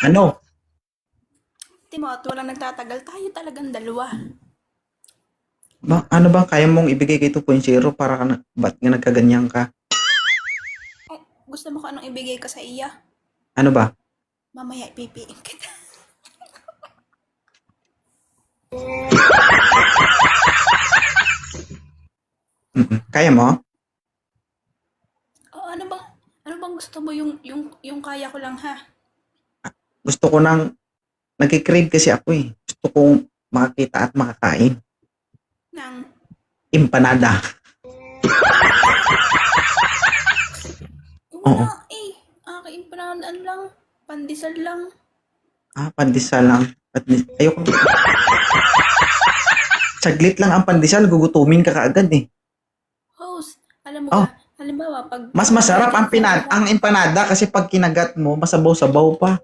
Ano? Timot, walang nagtatagal. Tayo talagang dalawa. Ano bang kaya mong ibigay kay 2.0 para ba't nga nagkaganyan ka? Eh, gusto mo ko anong ibigay ko sa iya? Ano ba? Mamaya ipipiin kita. Kaya mo? Oo, ano bang gusto mo yung kaya ko lang ha? Gusto ko nang nagki-crave kasi ako eh. Gusto kong makakita at makakain. Nang, Empanada. Oo. wala eh. Akin pa na ano lang, pandesal lang. Pandesal lang. Ayoko. Saglit lang ang pandesal, gugutumin ka kaagad eh. Host, alam mo Oh, ga, halimbawa, mas pag masarap nandyan ka sa lugar, ang empanada kasi pag kinagat mo, masabaw-sabaw pa.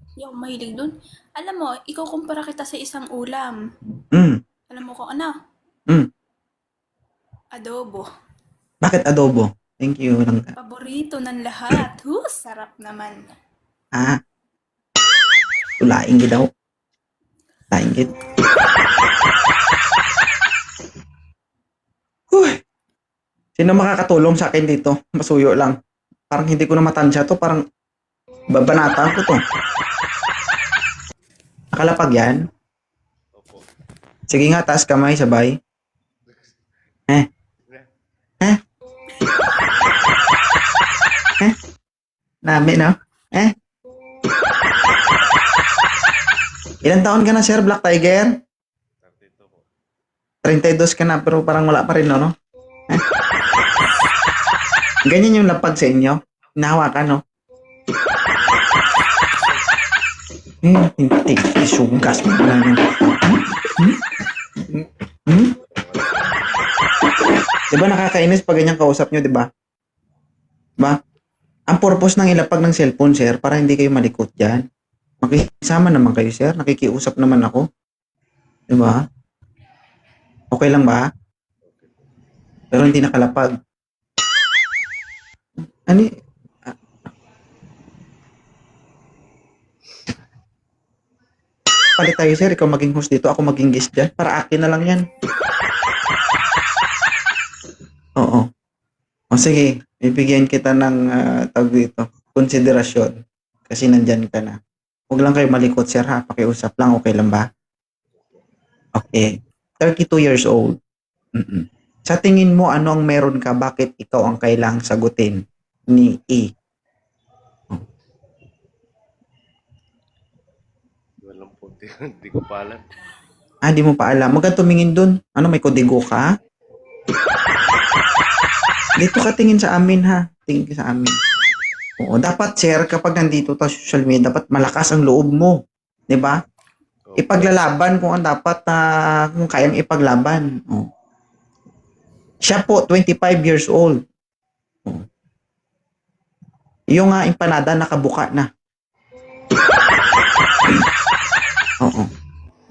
hindi ako mahilig dun. Alam mo, ikukumpara kita sa isang ulam. Mm, Alam mo kung ano? mm. Adobo. Bakit adobo? Thank you. Paborito ng lahat. Sarap naman. Ah, ulaing gid daw. Laing gid. Huh. Sino makakatulong sa akin dito? Masuyo lang. Parang hindi ko na matansya to. Parang babanatan ko to. Nakalapag yan? Opo. Sige nga, taas kamay, sabay. Eh, eh, eh. Nami, no? Eh. Ilan taon ka na, Sir Black Tiger? 32 po. 32 ka na, pero parang wala pa rin, no? Eh. Ganyan yung lapag sa inyo? Hinahawakan, no? Hindi. Isugas mo na yun. Hmm? Diba nakakainis pag ganyan kausap nyo, diba? Ba? Ang purpose ng ilapag ng cellphone, sir, para hindi kayo malikot dyan. Makisama naman kayo, sir. Nakikiusap naman ako. Diba? Okay lang ba? Pero hindi nakalapag. Ano y- ah, Palit tayo, sir. Ikaw maging host dito. Ako maging guest dyan. Para akin na lang yan. Oo. O sige. Bibigyan kita ng tawag dito. Konsiderasyon. Kasi nandyan ka na. Huwag lang kayo malikot, sir, ha? Pakiusap lang. Okay lang ba? Okay. 32 years old. Mm-mm. Sa tingin mo, ano ang meron ka? Bakit ikaw ang kailangang sagutin ni E? Walang po. Hindi ko pa alam. Di mo pa alam. Huwag kang tumingin dun. Ano, may kodigo ka? Dito ka tingin sa amin, ha? Tingin ka sa amin. Oo, dapat, sir, kapag nandito ta sa social media, dapat malakas ang loob mo. 'Di ba? Opo. Ipaglalaban kung ang dapat na kung kayang ipaglaban. Oh. Siya po, 25 years old. Oh. Yung empanada nakabuka na. Oo.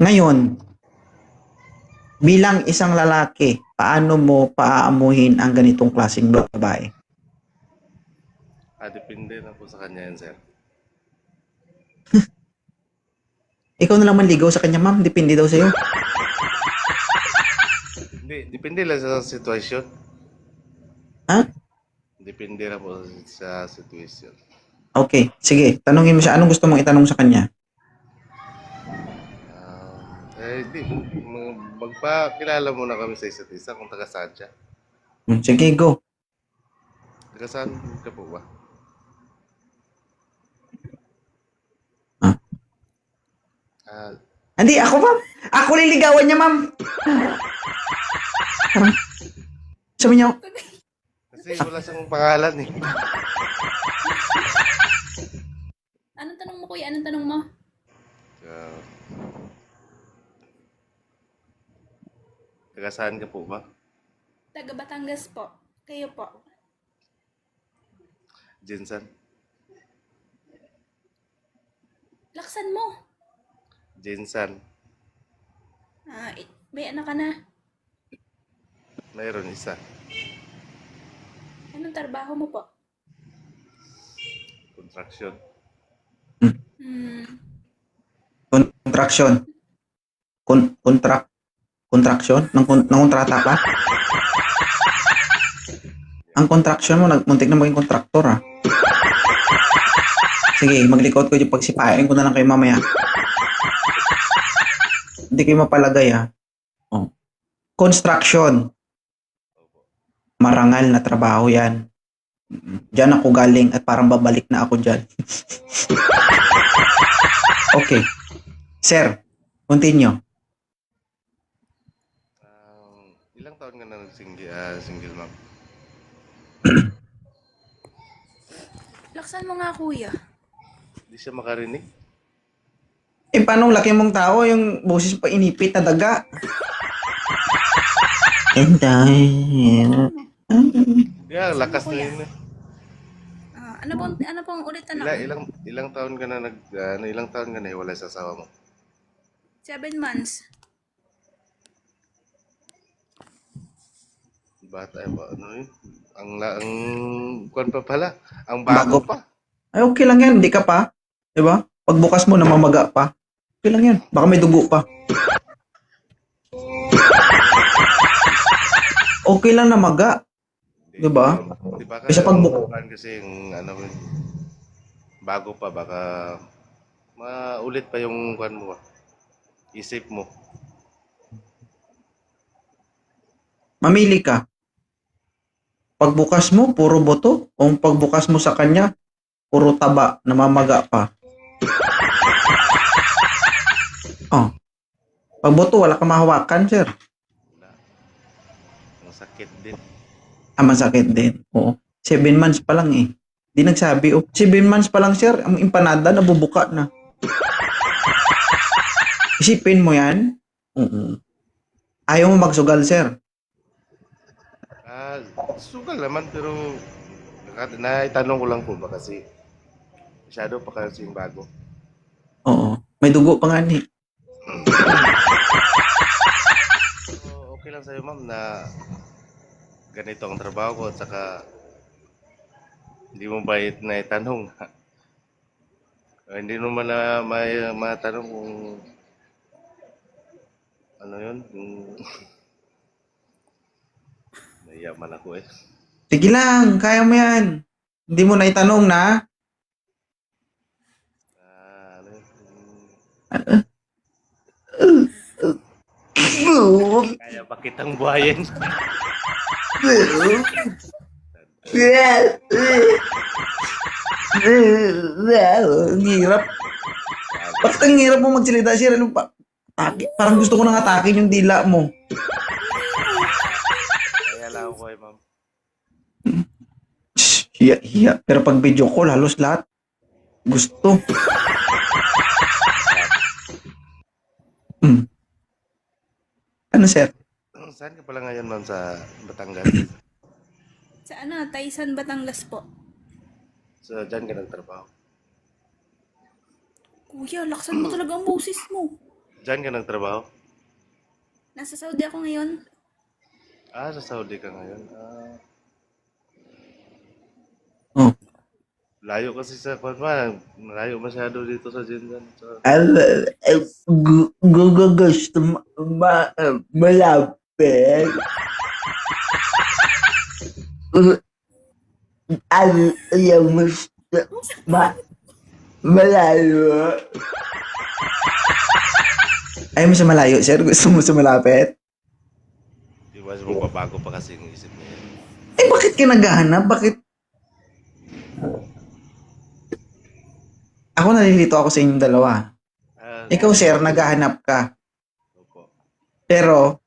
Ngayon, bilang isang lalaki, paano mo paaamuhin ang ganitong klaseng babae? Depende na po sa kanya yan, sir. Ikaw na lang manligaw sa kanya, ma'am. Depende daw sa'yo. Hindi, depende lang sa sitwasyon. Ha? Depende na po sa sitwasyon. Okay. Sige. Tanungin mo siya. Anong gusto mong itanong sa kanya? Hindi. Magpakilala muna kami sa isa't isa kung taga saan siya. Sige, go. Taga saan ka po ba? Ah. Ah, Hindi, ako, ma'am. Ako liligawan niya, ma'am. Parang, sabi niya, kasi wala siyang pangalan eh. Anong tanong mo kuya? Anong tanong mo? Ah, taga saan ka po ba? Taga Batangas po. Kayo po. Jinsan? Laksan mo. Jinsan. May anak ka na. Mayroon isa. Anong trabaho mo po? Construction. Hmm. Contraction. Contraction? Kontrata ka? Ang contraction mo, muntik na maging kontraktor ah. Sige, maglikot ko yung pagsipain ko na lang kayo mamaya. Hindi kayo mapalagay ah. Oh. Construction. Marangal na trabaho yan. Diyan ako galing at parang babalik na ako dyan. Okay. Sir, continue. Ilang taon ka na single ma'am? Laksan mo nga, kuya. Hindi siya makarinig. Eh, paano laki mong tao, yung boses pa inipit na daga? And Yeah, lakas na yun. Ano pong ulit na Ilang taon ka na ilang taon ka na hiwalay sa asawa mo? 7 months. Bata ba? Ano yun? Ang kuwan pa pala. Ang bago pa. Ay, okay lang yan. Hindi ka pa. Diba? Pagbukas mo, namamaga pa. Okay lang yan. Baka may dugo pa. Okay lang na maga. Diba? Diba Kasi kasi yung bago pa, baka maulit pa yung kuwan mo. Isip mo. Mamili ka. Pagbukas mo, puro buto. O pagbukas mo sa kanya, puro taba, namamaga pa. Oh. Pag buto, wala ka mahawakan, sir. Wala. Ang sakit din. Masakit din. Oo. 7 months pa lang eh. Di nagsabi, 7 months pa lang, sir. Ang empanada, nabubuka na. Isipin mo yan. Ayaw mo magsugal, sir. Sugal naman, pero naitanong ko lang po ba kasi masyado pa kasi yung bago. Oo. May dugo pa nga ni. So, okay lang sa'yo ma'am na ganito ang trabaho ko at saka hindi mo ba naitanong? Hindi naman na may matanong kung ano yun? Naiyaman ako eh. Sige lang, kaya mo yan. Hindi mo naitanong na. Ano yun? Kaya ba kitang buhayin? Ang hirap. Bakit ang hirap mo magsalita, sir? Ano pa? Parang gusto ko nang atakin yung dila mo. Kaya lang ako eh ma'am. Hiya. Pero pag video call, halos lahat gusto. Ano, sir? Saan ka pala ngayon ma'am sa Batangas? Sa Taysan, Batangas po. So, dyan ka nagtrabaho? Kuya, laksan mo talaga ang boses mo. Dyan ka nagtrabaho? Nasa Saudi ako ngayon. Sa Saudi ka ngayon. Oh. Layo kasi sa Kwanma. Malayo masyado dito sa Jinjan. So, Gusto malapit. Ayaw mo malayo. Ayaw mo sa malayo, sir? Gusto mo sa malapit? di ba magbabago pa kasi yung isip niya. Eh, bakit ka naghahanap? Bakit? Ako nalilito ako sa inyong dalawa. Ikaw, sir, naghahanap ka. Opo. Pero,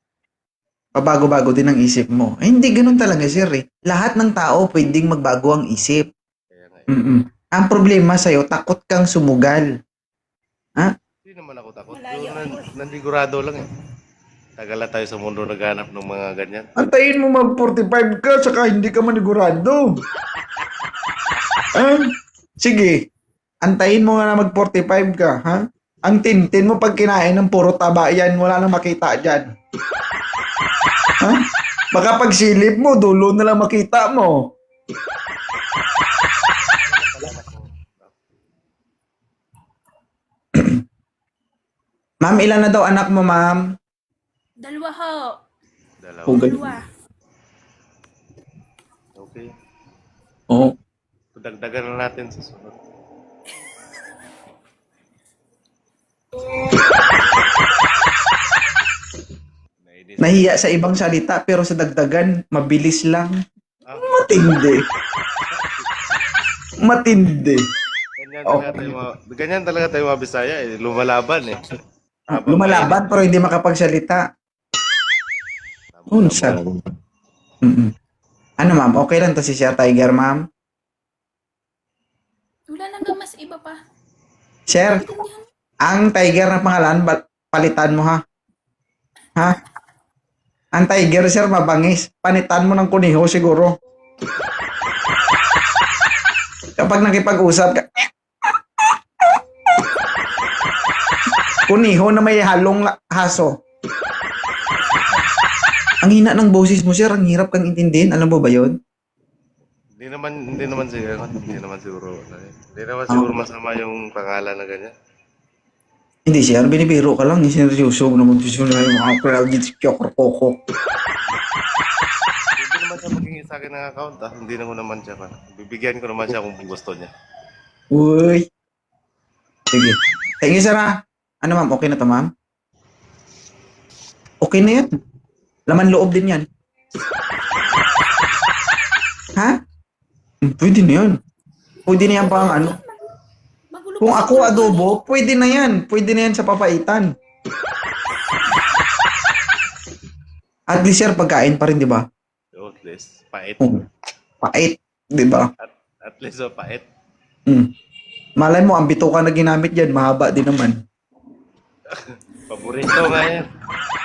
pabago-bago din ang isip mo. Eh, hindi ganun talaga, sir eh. Lahat ng tao pwedeng magbago ang isip. Kaya nga. Ang problema sa'yo, takot kang sumugal. Hindi naman ako takot. Malayo Nandigurado lang eh. Tagala tayo sa mundo naghanap ng mga ganyan. Antayin mo mag-45 ka, saka hindi ka manigurado. Sige, antayin mo nga na mag-45 ka, ha? Ang tintin mo pag kinain ng puro taba yan, wala nang makita dyan. Ha? Baka pag silip mo, dulo na lang makita mo. Ako Ma'am, ilan na daw anak mo, ma'am? Dalawa ho. Dalawa. Hugal. Dalawa. Okay. Oo. Dagdagan na natin sa sunod. Nainis. Nahiya sa ibang salita pero sa dagdagan, mabilis lang. Ah, Matindi. Matindi. ganyan talaga tayo mga Bisaya eh. Lumalaban eh. Lumalaban pero hindi makapagsalita. Unsa? Mm-mm. Ano ma'am, okay lang to si Sir Tiger, ma'am? Wala nang mas iba pa. Sir, Intindihan. ang Tiger na pangalan, palitan mo ha? Ha? Ang Tiger, sir, mabangis. Panitan mo ng kuniho siguro. Kapag nakipag-usap ka, kuniho na may halong haso. Ang hina ng boses mo, sir. Ang hirap kang intindihin. Alam mo ba yun? Hindi naman siguro. Hindi naman siguro masama yung pangalan na ganyan. Hindi, sir. Binibiro ka lang. Sineryoso mo naman. Gusto na yung mga crowded koko. Hindi naman siya maging sa akin ng account ah. Hindi naman siya pa. Bibigyan ko naman siya kung gusto niya. Uy. Sige. Thank you, sir, ha? Ano, ma'am? Okay na to, ma'am? Okay na yan. Laman loob din yan. Ha? Pwede na yan. Pwede na yan pang ano. Magulo Kung pa ako sa adobo, pwede na yan. Pwede na yan sa papaitan. At least, sir, pagkain pa rin, di ba? At least, pait. Pait, di ba? At least, pait. Malay mo, ang bituka na ginamit dyan, mahaba din naman. Paborito nga yan.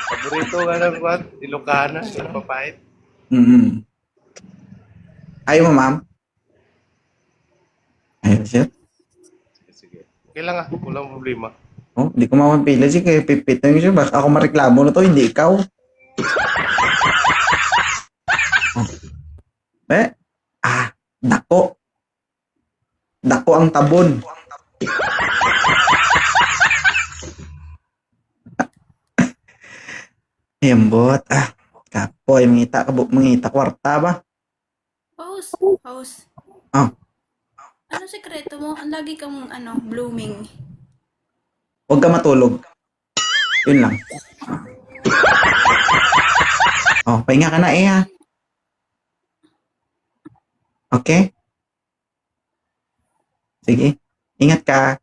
Paborito nga ng kwan. Ilocana. Yung papait. Mm-hmm. Ayaw mo, ma'am? Ayaw, sir? Sige. Okay lang ah. Walang problema. Oh, hindi ko mapapila. Sige, pipit na yun, sir. Baka ako mareklamo na to, hindi ikaw. Oh. Dako. Dako ang tabon. Embot. Kapoy, mangita kwarta ba? Host. Ah. Ano sekreto mo? Ang lagi kang blooming. Huwag ka matulog. Yun lang. Oh, pahinga ka na ha. Okay? Sige. Ingat ka.